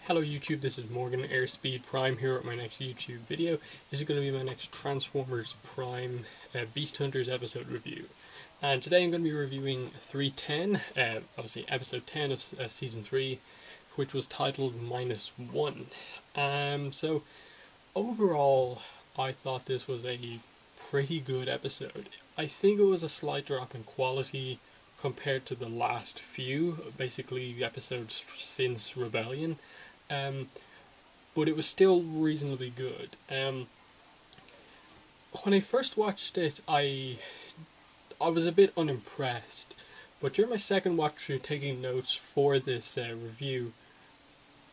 Hello YouTube, this is Morgan Airspeed Prime here with my next YouTube video. This is going to be my next Transformers Prime Beast Hunters episode review. And today I'm going to be reviewing 310, obviously episode 10 of season 3, which was titled -1. So overall, I thought this was a pretty good episode. I think it was a slight drop in quality compared to the last few, basically episodes since Rebellion. Um, but it was still reasonably good. When I first watched it, I was a bit unimpressed, but during my second watch through, taking notes for this review,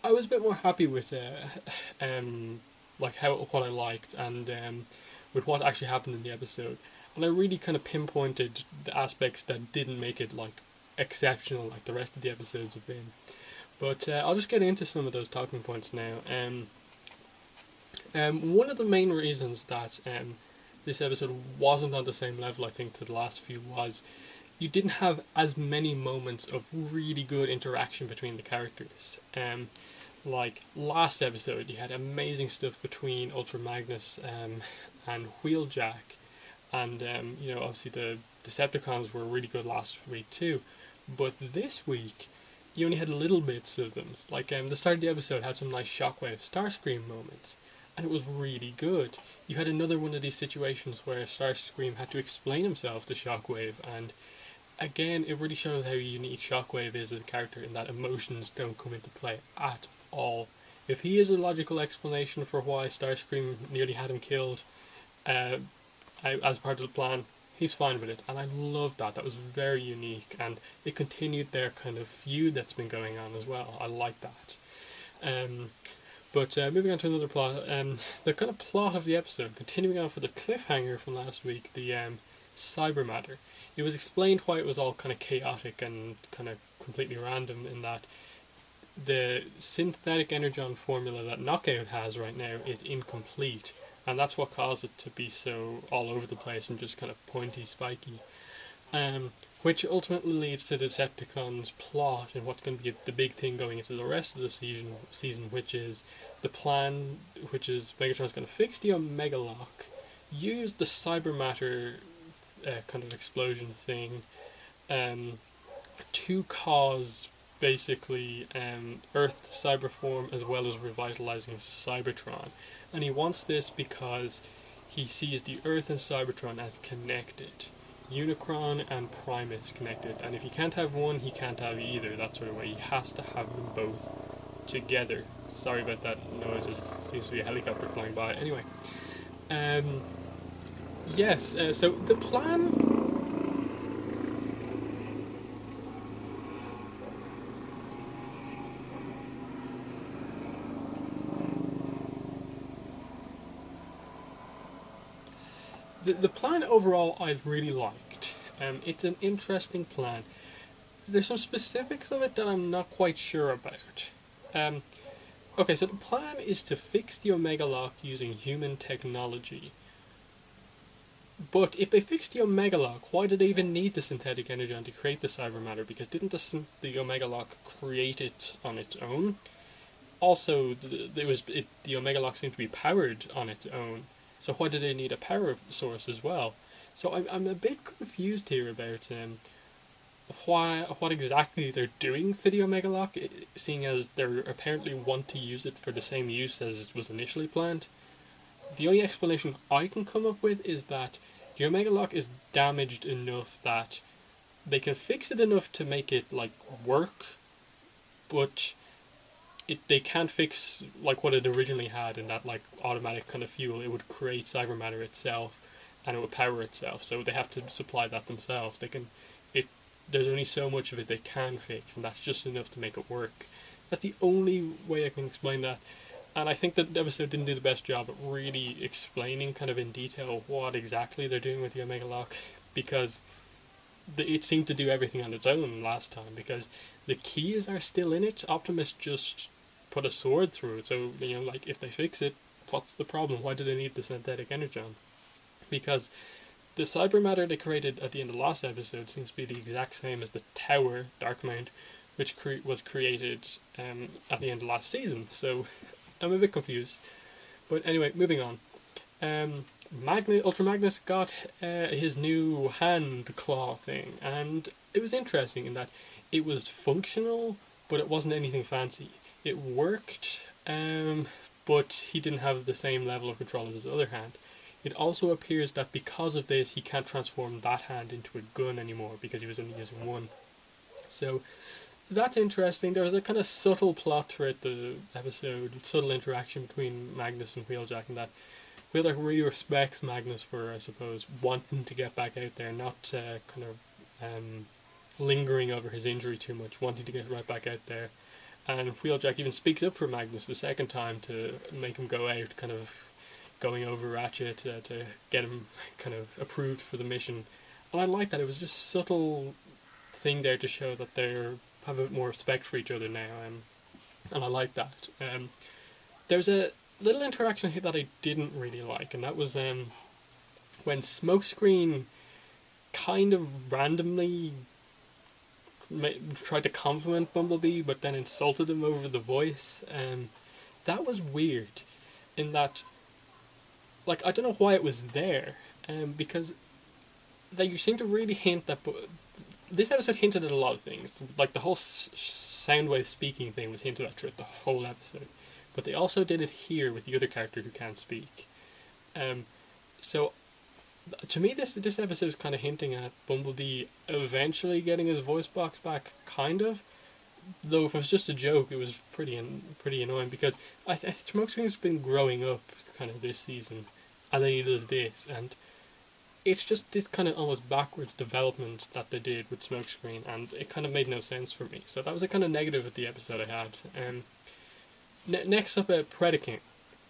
I was a bit more happy with like what I liked and with what actually happened in the episode, and I really kind of pinpointed the aspects that didn't make it like exceptional like the rest of the episodes have been. But I'll just get into some of those talking points now. One of the main reasons that this episode wasn't on the same level, I think, to the last few was you didn't have as many moments of really good interaction between the characters. Like last episode, you had amazing stuff between Ultra Magnus and Wheeljack, and obviously the Decepticons were really good last week too. But this week, you only had little bits of them. Like the start of the episode had some nice Shockwave Starscream moments, and it was really good. You had another one of these situations where Starscream had to explain himself to Shockwave, and again, it really shows how unique Shockwave is as a character in that emotions don't come into play at all. If he is a logical explanation for why Starscream nearly had him killed as part of the plan, he's fine with it, and I love that. That was very unique, and it continued their kind of feud that's been going on as well. I like that. But moving on to another plot, the kind of plot of the episode, continuing on for the cliffhanger from last week, the cyber matter. It was explained why it was all kind of chaotic and kind of completely random in that the synthetic energon formula that Knockout has right now is incomplete, and that's what caused it to be so all over the place and just kind of pointy, spiky. Which ultimately leads to Decepticon's plot and what's going to be the big thing going into the rest of the season, which is the plan, which is Megatron's going to fix the Omega Lock, use the cyber matter kind of explosion thing to cause basically Earth cyberform as well as revitalizing Cybertron. And he wants this because he sees the Earth and Cybertron as connected. Unicron and Primus connected. And if he can't have one, he can't have either. That sort of way. He has to have them both together. Sorry about that noise. There seems to be a helicopter flying by. Anyway. Yes, so the plan... The plan overall I really liked. It's an interesting plan. There's some specifics of it that I'm not quite sure about. Okay, so the plan is to fix the Omega Lock using human technology. But if they fix the Omega Lock, why did they even need the synthetic energon to create the cyber matter? Because didn't the Omega Lock create it on its own? Also, the Omega Lock seemed to be powered on its own. So why do they need a power source as well? So I'm a bit confused here about what exactly they're doing to the Omega Lock, seeing as they apparently want to use it for the same use as it was initially planned. The only explanation I can come up with is that the Omega Lock is damaged enough that they can fix it enough to make it like work, but they can't fix like what it originally had in that like automatic kind of fuel. It would create cyber matter itself and it would power itself, so they have to supply that themselves. There's only so much of it they can fix, and that's just enough to make it work. That's the only way I can explain that, and I think that the episode didn't do the best job at really explaining kind of in detail what exactly they're doing with the Omega Lock, because it seemed to do everything on its own last time, because the keys are still in it. Optimus just put a sword through it, so like if they fix it, what's the problem? Why do they need the synthetic energon? Because the cyber matter they created at the end of the last episode seems to be the exact same as the tower, Dark Mount, which was created at the end of last season. So I'm a bit confused. But anyway, moving on. Ultra Magnus got his new hand claw thing, and it was interesting in that it was functional, but it wasn't anything fancy. It worked, but he didn't have the same level of control as his other hand. It also appears that because of this, he can't transform that hand into a gun anymore because he was only using one. So that's interesting. There was a kind of subtle plot throughout the episode, subtle interaction between Magnus and Wheeljack, and that Wheeljack really respects Magnus for, I suppose, wanting to get back out there, not kind of lingering over his injury too much, wanting to get right back out there. And Wheeljack even speaks up for Magnus the second time to make him go out, kind of going over Ratchet to get him kind of approved for the mission. And I like that. It was just a subtle thing there to show that they have a bit more respect for each other now, and I like that. There's a little interaction here that I didn't really like, and that was when Smokescreen kind of randomly tried to compliment Bumblebee, but then insulted him over the voice. That was weird, in that, like, I don't know why it was there, because you seem to really hint that. This episode hinted at a lot of things, like the whole Soundwave speaking thing was hinted at throughout the whole episode, but they also did it here with the other character who can't speak. So to me, this episode is kind of hinting at Bumblebee eventually getting his voice box back, kind of. Though if it was just a joke, it was pretty annoying, because Smokescreen's been growing up kind of this season, and then he does this, and it's just this kind of almost backwards development that they did with Smokescreen, and it kind of made no sense for me. So that was a kind of negative at the episode I had. Next up, Predaking.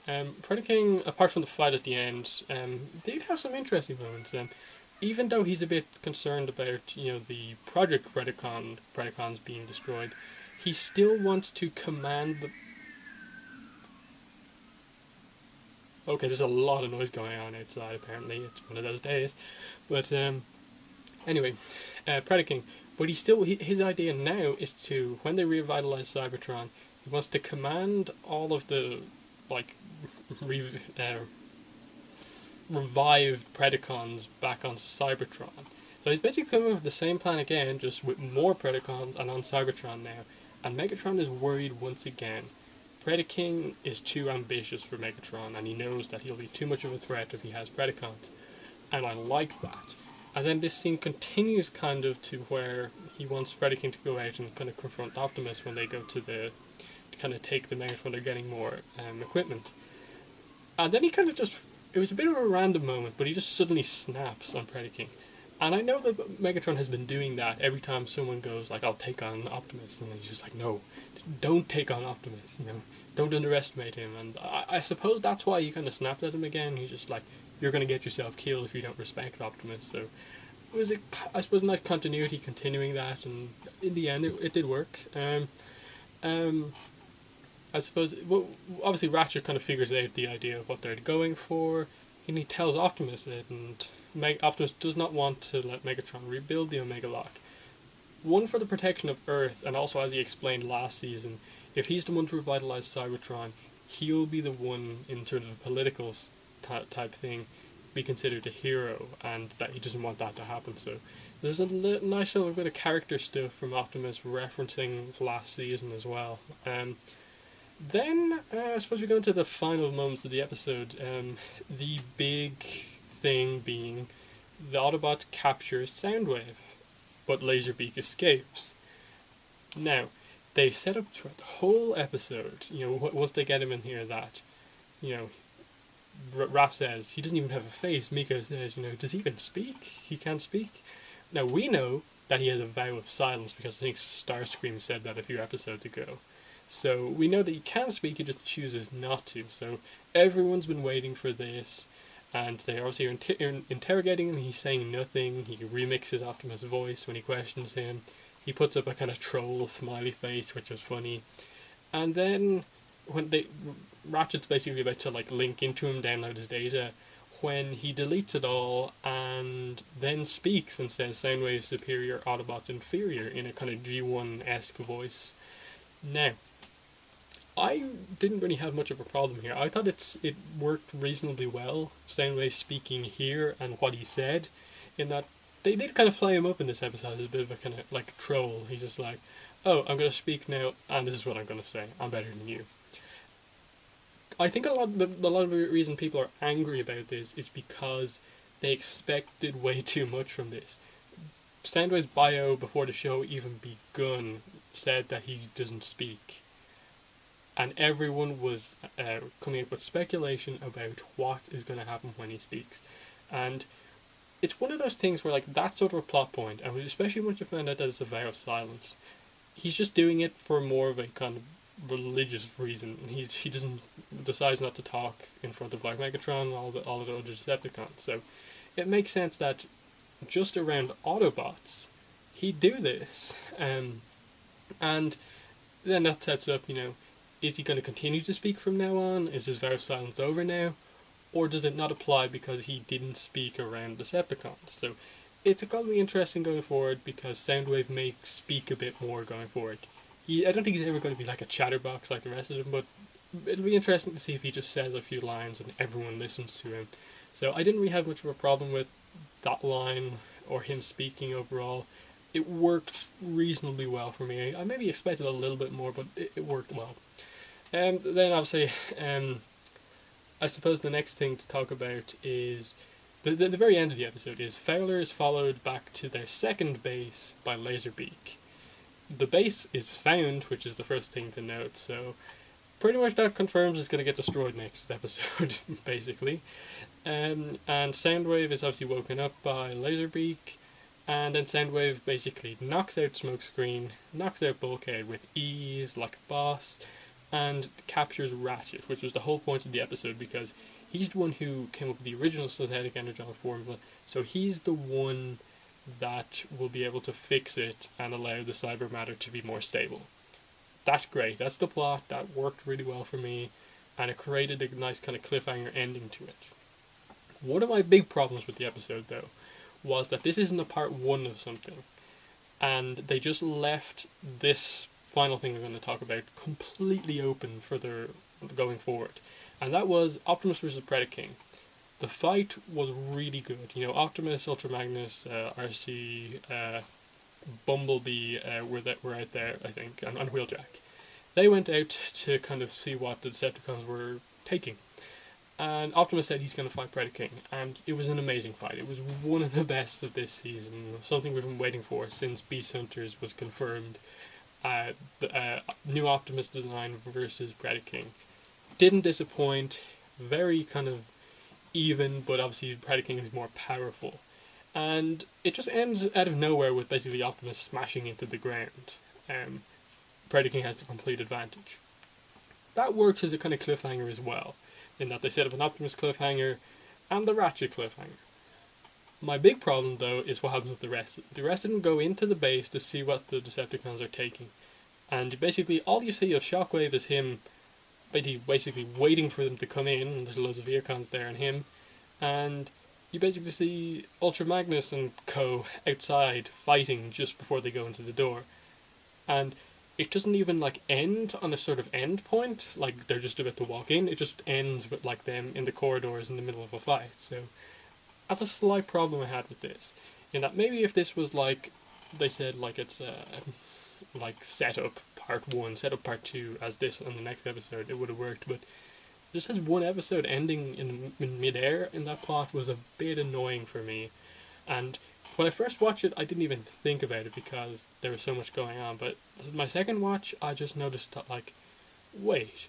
Predaking, apart from the fight at the end, did have some interesting moments. Even though he's a bit concerned about, the Project Predacons being destroyed, he still wants to command the... Okay, there's a lot of noise going on outside, apparently. It's one of those days. But, anyway, Predaking. But his idea now is to, when they revitalize Cybertron, he wants to command all of the, revived Predacons back on Cybertron. So he's basically coming up with the same plan again, just with more Predacons and on Cybertron now. And Megatron is worried once again. Predaking is too ambitious for Megatron, and he knows that he'll be too much of a threat if he has Predacons. And I like that. And then this scene continues kind of to where he wants Predaking to go out and kind of confront Optimus when they go to kind of take them out when they're getting more equipment. And then he kind of just... It was a bit of a random moment, but he just suddenly snaps on Predaking. And I know that Megatron has been doing that every time someone goes, I'll take on Optimus. And he's just like, no, don't take on Optimus, don't underestimate him. And I suppose that's why he kind of snapped at him again. He's just like, you're going to get yourself killed if you don't respect Optimus. So it was, I suppose, nice continuity continuing that, and in the end it did work. I suppose, obviously Ratchet kind of figures out the idea of what they're going for, and he tells Optimus it, and Optimus does not want to let Megatron rebuild the Omega Lock. One, for the protection of Earth, and also, as he explained last season, if he's the one to revitalize Cybertron, he'll be the one, in terms of a political type thing, be considered a hero, and that he doesn't want that to happen. So there's a nice little bit of character stuff from Optimus referencing last season as well. Then, I suppose we go into the final moments of the episode. The big thing being the Autobot captures Soundwave, but Laserbeak escapes. Now, they set up throughout the whole episode, once they get him in here, that, Raph says, he doesn't even have a face. Miko says, does he even speak? He can't speak. Now, we know that he has a vow of silence, because I think Starscream said that a few episodes ago. So we know that he can speak, he just chooses not to. So everyone's been waiting for this, and they obviously are interrogating him. He's saying nothing. He remixes Optimus' voice when he questions him. He puts up a kind of troll smiley face, which was funny. And then when Ratchet's basically about to link into him, download his data, when he deletes it all and then speaks and says Soundwave superior, Autobots inferior in a kind of G1-esque voice. Now, I didn't really have much of a problem here. I thought it worked reasonably well, Soundwave speaking here and what he said, in that they did kind of play him up in this episode as a bit of a kind of like a troll. He's just like, oh, I'm going to speak now, and this is what I'm going to say. I'm better than you. I think a lot of the reason people are angry about this is because they expected way too much from this. Soundwave's bio before the show even begun said that he doesn't speak, and everyone was coming up with speculation about what is going to happen when he speaks. And it's one of those things where, like, that sort of a plot point, and especially once you find out that it's a vow of silence, he's just doing it for more of a kind of religious reason. He doesn't decides not to talk in front of like Megatron and all the other Decepticons. So it makes sense that just around Autobots he'd do this, and then that sets up, is he going to continue to speak from now on? Is his vow of silence over now? Or does it not apply because he didn't speak around Decepticons? So it's going to be interesting going forward because Soundwave may speak a bit more going forward. I don't think he's ever going to be like a chatterbox like the rest of them, but it'll be interesting to see if he just says a few lines and everyone listens to him. So I didn't really have much of a problem with that line or him speaking overall. It worked reasonably well for me. I maybe expected a little bit more, but it worked well. And then obviously, I suppose the next thing to talk about is the very end of the episode is Fowler is followed back to their second base by Laserbeak. The base is found, which is the first thing to note, so pretty much that confirms it's going to get destroyed next episode, basically. And Soundwave is obviously woken up by Laserbeak, and then Soundwave basically knocks out Smokescreen, knocks out Bulkhead with ease, like a boss, and captures Ratchet, which was the whole point of the episode, because he's the one who came up with the original synthetic energon formula, so he's the one that will be able to fix it and allow the cyber matter to be more stable. That's great. That's the plot. That worked really well for me, and it created a nice kind of cliffhanger ending to it. One of my big problems with the episode, though, was that this isn't a part one of something, and they just left this final thing I'm going to talk about completely open for their going forward, and that was Optimus versus Predaking. The fight was really good. Optimus, Ultra Magnus, RC, Bumblebee were out there, I think, and Wheeljack. They went out to kind of see what the Decepticons were taking. And Optimus said he's going to fight Predaking, and it was an amazing fight. It was one of the best of this season, something we've been waiting for since Beast Hunters was confirmed. The new Optimus design versus Predaking. Didn't disappoint, very kind of even, but obviously Predaking is more powerful. And it just ends out of nowhere with basically Optimus smashing into the ground. Predaking has the complete advantage. That works as a kind of cliffhanger as well, in that they set up an Optimus cliffhanger and the Ratchet cliffhanger. My big problem, though, is what happens with the rest. The rest didn't go into the base to see what the Decepticons are taking. And basically all you see of Shockwave is him basically waiting for them to come in, and there's loads of Earcons there and him, and you basically see Ultra Magnus and co outside fighting just before they go into the door, and it doesn't even end on a sort of end point, like they're just about to walk in. It just ends with them in the corridors in the middle of a fight. So that's a slight problem I had with this, in that maybe if this was they said it's setup part 1, setup part 2 as this on the next episode, it would have worked, but just as one episode ending in mid-air in that plot was a bit annoying for me. And when I first watched it, I didn't even think about it because there was so much going on, but my second watch, I just noticed that, wait,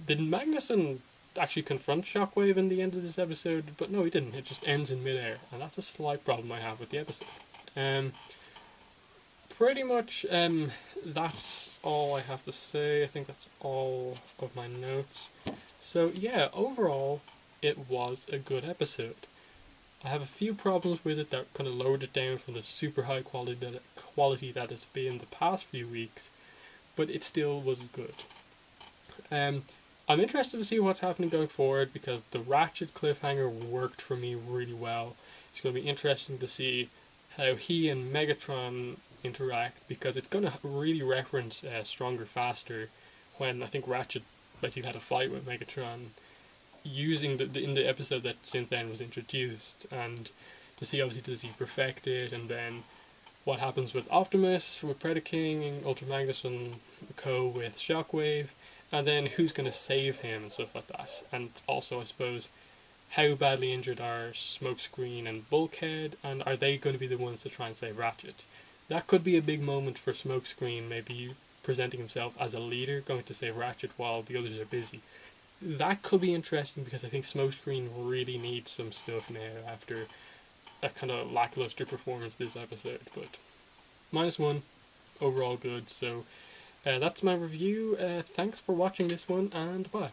did Magnuson actually confront Shockwave in the end of this episode? But no, he didn't. It just ends in mid-air, and that's a slight problem I have with the episode. Pretty much, that's all I have to say. I think that's all of my notes. So yeah, overall, it was a good episode. I have a few problems with it that kind of lowered it down from the super high quality that it's been the past few weeks, but it still was good. I'm interested to see what's happening going forward because the Ratchet cliffhanger worked for me really well. It's going to be interesting to see how he and Megatron interact because it's going to really reference Stronger Faster when I think Ratchet basically had a fight with Megatron using in the episode that since then was introduced, and to see obviously does he perfect it, and then what happens with Optimus, with Predaking, and Ultra Magnus and Co with Shockwave, and then who's going to save him and stuff like that. And also, I suppose, how badly injured are Smokescreen and Bulkhead, and are they going to be the ones to try and save Ratchet? That could be a big moment for Smokescreen, maybe presenting himself as a leader, going to save Ratchet while the others are busy. That could be interesting because I think Smokescreen really needs some stuff now after a kind of lackluster performance this episode. But -1, overall good. So that's my review. Thanks for watching this one, and bye.